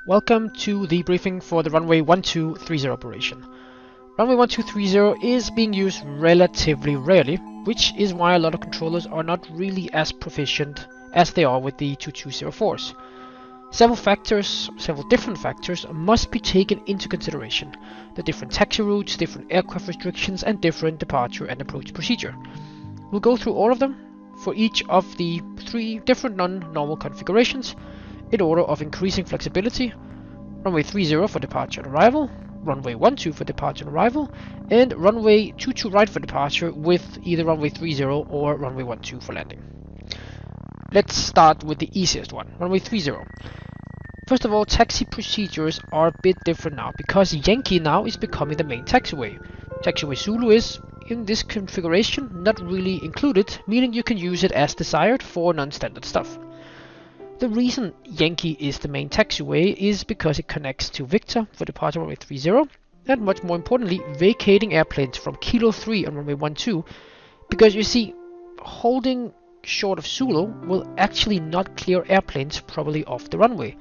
Welcome to the briefing for the Runway 1230 operation. Runway 1230 is being used relatively rarely, which is why a lot of controllers are not really as proficient as they are with the 2204s. Several different factors must be taken into consideration. The different taxi routes, different aircraft restrictions, and different departure and approach procedure. We'll go through all of them for each of the three different non-normal configurations in order of increasing flexibility: runway 30 for departure and arrival, runway 12 for departure and arrival, and runway 22 right for departure with either runway 30 or runway 12 for landing. Let's start with the easiest one, runway 30. First of all, taxi procedures are a bit different now because Yankee now is becoming the main taxiway. Taxiway Zulu is, in this configuration, not really included, meaning you can use it as desired for non-standard stuff. The reason Yankee is the main taxiway is because it connects to Victor for departure runway 30, and much more importantly, vacating airplanes from Kilo 3 on runway 12, because you see, holding short of Zulu will actually not clear airplanes properly off the runway.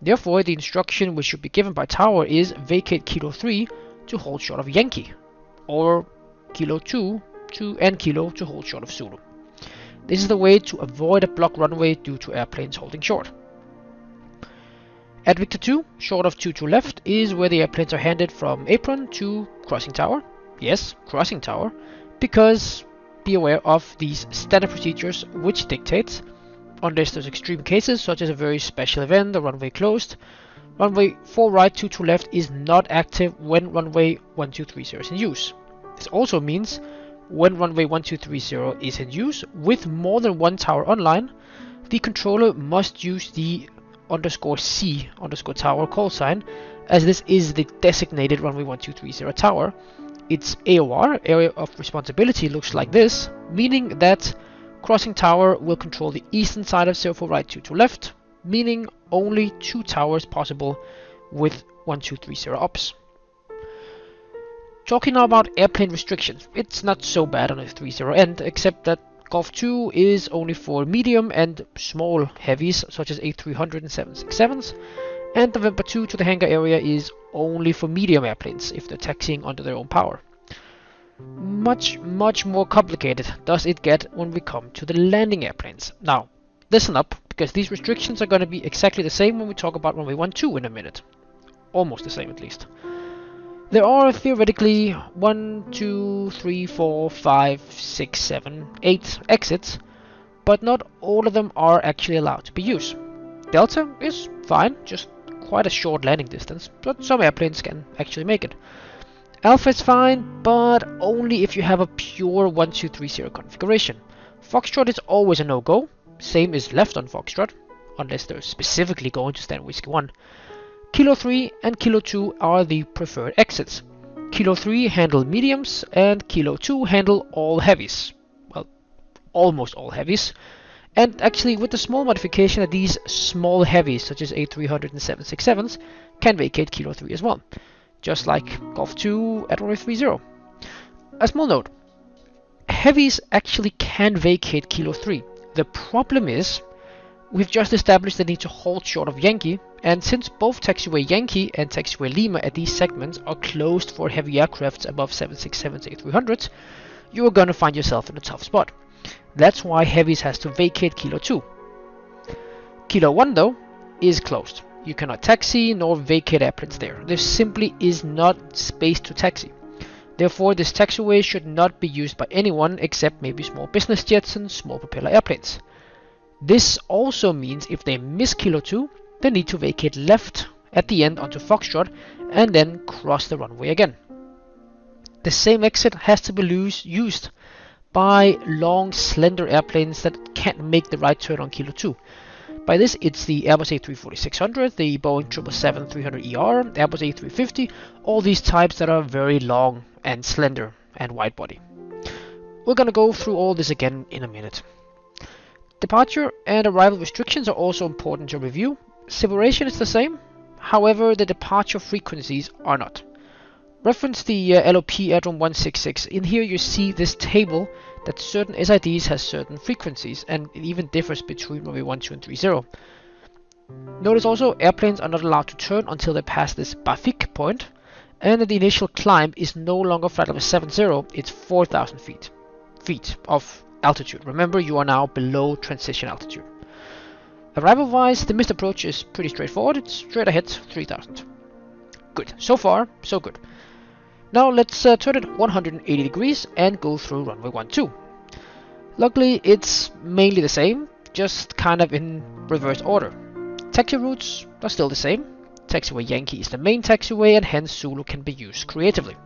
Therefore, the instruction which should be given by tower is vacate Kilo 3 to hold short of Yankee, or Kilo 2 and Kilo to hold short of Zulu. This is the way to avoid a blocked runway due to airplanes holding short. At Victor 2, short of 22 left, is where the airplanes are handed from apron to crossing tower. Yes, crossing tower, because be aware of these standard procedures which dictates, unless there's extreme cases such as a very special event, the runway closed, runway 4 right 22 left is not active when runway 1230 is in use. This also means when runway 1230 is in use with more than one tower online, the controller must use the _C_tower call sign, as this is the designated runway 1230 tower. Its AOR, area of responsibility, looks like this, meaning that crossing tower will control the eastern side of 04 right 22 left, meaning only 2 towers possible with 1230 ops. Talking now about airplane restrictions, it's not so bad on a 30 end, except that Golf 2 is only for medium and small heavies such as A300 and 767s, and November 2 to the hangar area is only for medium airplanes if they're taxiing under their own power. Much more complicated does it get when we come to the landing airplanes. Now, listen up, because these restrictions are going to be exactly the same when we talk about runway 12 in a minute. Almost the same at least. There are theoretically 1, 2, 3, 4, 5, 6, 7, 8 exits, but not all of them are actually allowed to be used. Delta is fine, just quite a short landing distance, but some airplanes can actually make it. Alpha is fine, but only if you have a pure 1230 configuration. Foxtrot is always a no-go, same is left on Foxtrot, unless they're specifically going to stand Whiskey 1. Kilo 3 and Kilo 2 are the preferred exits. Kilo 3 handle mediums and Kilo 2 handle all heavies. Well, almost all heavies. And actually with the small modification that these small heavies such as A300 and 767s can vacate Kilo 3 as well. Just like Golf 2 at runway 30. A small note. Heavies actually can vacate Kilo 3. The problem is, we've just established the need to hold short of Yankee, and since both taxiway Yankee and taxiway Lima at these segments are closed for heavy aircrafts above 767s and 300s, you are going to find yourself in a tough spot. That's why heavies has to vacate Kilo 2. Kilo 1 though is closed. You cannot taxi nor vacate airplanes there. There simply is not space to taxi. Therefore, this taxiway should not be used by anyone except maybe small business jets and small propeller airplanes. This also means if they miss Kilo 2, they need to vacate left at the end onto Foxtrot and then cross the runway again. The same exit has to be used by long, slender airplanes that can't make the right turn on Kilo 2. By this, it's the Airbus A340-600, the Boeing 777-300ER, Airbus A350, all these types that are very long and slender and wide body. We're gonna go through all this again in a minute. Departure and arrival restrictions are also important to review. Separation is the same, however the departure frequencies are not. Reference the LOP Addron 166. In here you see this table that certain SIDs has certain frequencies, and it even differs between runway 12 and 30. Notice also airplanes are not allowed to turn until they pass this Bafik point, and the initial climb is no longer flight level 70, it's 4,000 feet of altitude. Remember, you are now below transition altitude. Arrival wise, the missed approach is pretty straightforward, it's straight ahead 3,000. Good, so far so good. Now let's turn it 180 degrees and go through runway 12. Luckily it's mainly the same, just kind of in reverse order. Taxi routes are still the same. Taxiway Yankee is the main taxiway and hence Zulu can be used creatively.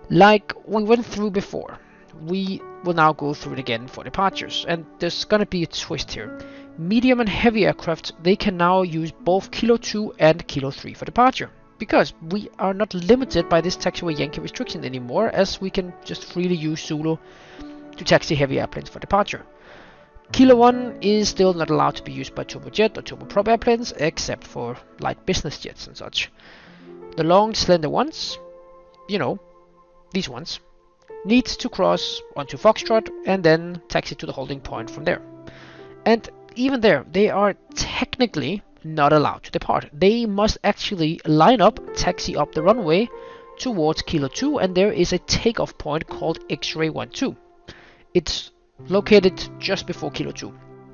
Like we went through before, we will now go through it again for departures, and there's gonna be a twist here. Medium and heavy aircraft, they can now use both Kilo 2 and Kilo 3 for departure, because we are not limited by this Taxiway Yankee restriction anymore, as we can just freely use Zulu to taxi heavy airplanes for departure. Kilo 1 is still not allowed to be used by turbojet or turboprop airplanes, except for light business jets and such. The long, slender ones, you know, these ones, need to cross onto Foxtrot and then taxi to the holding point from there. And even there, they are technically not allowed to depart. They must actually line up, taxi up the runway towards Kilo 2, and there is a takeoff point called X-Ray 12. It's located just before Kilo 2.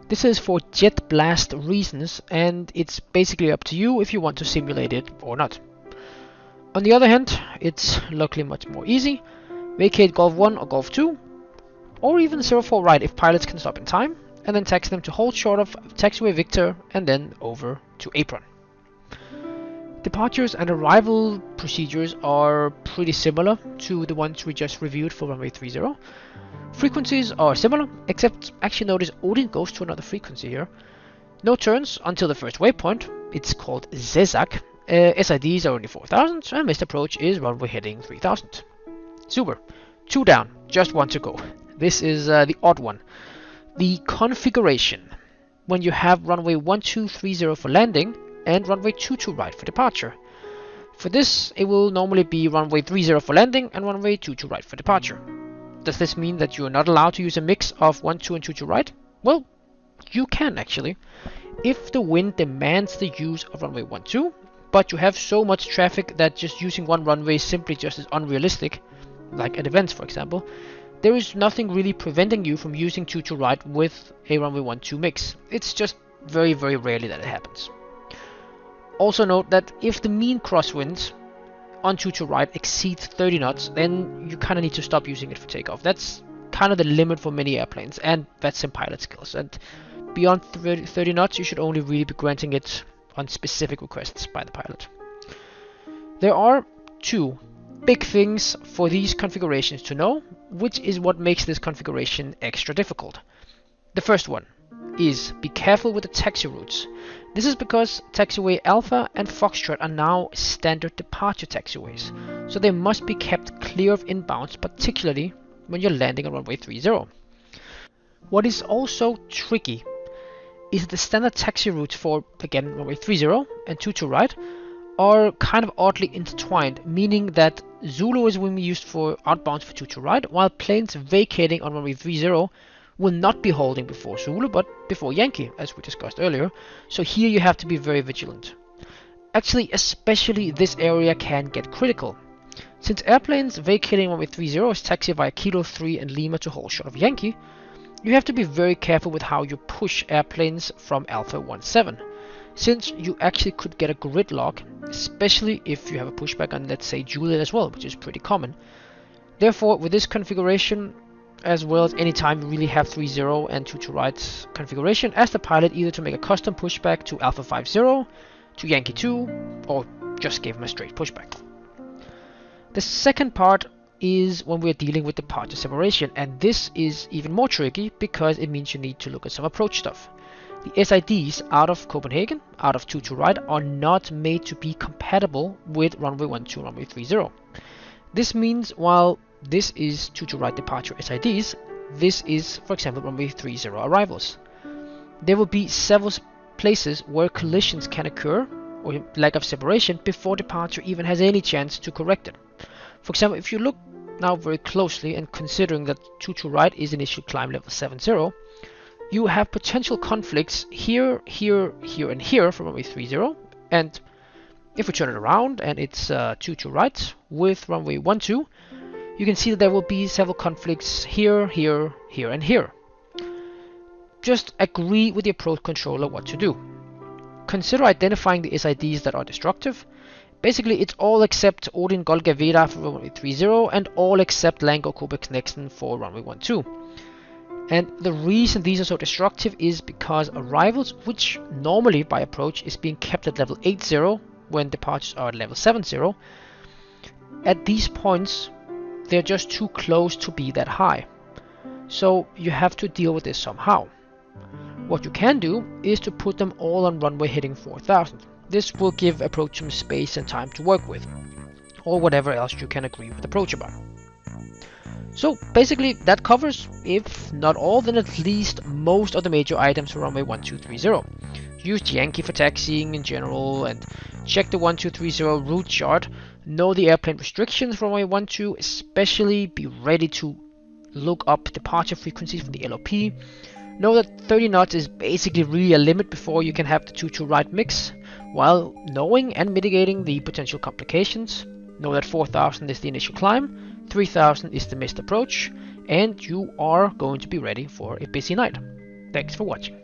This is for jet blast reasons, and it's basically up to you if you want to simulate it or not. On the other hand, it's luckily much more easy. Vacate Golf 1 or Golf 2, or even 04 right if pilots can stop in time, and then taxi them to hold short of Taxiway Victor and then over to Apron. Departures and arrival procedures are pretty similar to the ones we just reviewed for runway 30. Frequencies are similar, except actually notice Odin goes to another frequency here. No turns until the first waypoint, it's called Zezak. SIDs are only 4,000, and missed approach is runway heading 3,000. Super. 2 down, just 1 to go. This is the odd one. The configuration. When you have runway 1230 for landing and runway 22 right for departure. For this, it will normally be runway 30 for landing and runway 22 right for departure. Does this mean that you are not allowed to use a mix of 12 and 22 right? Well, you can actually. If the wind demands the use of runway 12, but you have so much traffic that just using one runway simply just is unrealistic, like at events for example, there is nothing really preventing you from using 22 right with a runway 12 mix. It's just very, very rarely that it happens. Also note that if the mean crosswind on 22 right exceeds 30 knots, then you kind of need to stop using it for takeoff. That's kind of the limit for many airplanes, and that's some pilot skills. And beyond 30 knots, you should only really be granting it on specific requests by the pilot. There are 2 big things for these configurations to know, which is what makes this configuration extra difficult. The first one is be careful with the taxi routes. This is because Taxiway Alpha and Foxtrot are now standard departure taxiways, so they must be kept clear of inbounds, particularly when you're landing on runway 30. What is also tricky is the standard taxi routes for, again, runway 30 and 22 right are kind of oddly intertwined, meaning that Zulu is being used for outbounds for 22 right, while planes vacating on runway 30 will not be holding before Zulu but before Yankee, as we discussed earlier, so here you have to be very vigilant. Actually, especially this area can get critical. Since airplanes vacating runway 30 is taxi via Kilo 3 and Lima to hold short of Yankee, you have to be very careful with how you push airplanes from Alpha 17, since you actually could get a gridlock, especially if you have a pushback on, let's say, Juliet as well, which is pretty common. Therefore, with this configuration, as well as any time you really have 30 and 22 right configuration, ask the pilot either to make a custom pushback to Alpha 50, to Yankee 2, or just give him a straight pushback. The second part is when we're dealing with departure separation, and this is even more tricky because it means you need to look at some approach stuff. The SIDs out of Copenhagen, out of 22 right, are not made to be compatible with runway 12 and runway 30. This means while this is 22 right departure SIDs, this is, for example, runway 30 arrivals. There will be several places where collisions can occur, or lack of separation, before departure even has any chance to correct it. For example, if you look now very closely and considering that 22 right is initial climb level 70, you have potential conflicts here, here, here, and here for runway 30. And if we turn it around and it's 22 right with runway 12, you can see that there will be several conflicts here, here, here, and here. Just agree with the approach controller what to do. Consider identifying the SIDs that are destructive. Basically, it's all except Odin Golgaveda for runway 30 and all except Lango Kobex Nexon for runway 12. And the reason these are so destructive is because arrivals, which normally by approach is being kept at level 80 when departures are at level 70, at these points they're just too close to be that high. So you have to deal with this somehow. What you can do is to put them all on runway heading 4000. This will give approach some space and time to work with, or whatever else you can agree with approach about. So basically that covers, if not all, then at least most of the major items for runway 1230. Use the Yankee for taxiing in general and check the 1230 route chart. Know the airplane restrictions for runway 12, especially be ready to look up departure frequencies from the LOP. Know that 30 knots is basically really a limit before you can have the 2-2 right mix, while knowing and mitigating the potential complications. Know that 4000 is the initial climb, 3000 is the missed approach, and you are going to be ready for a busy night. Thanks for watching.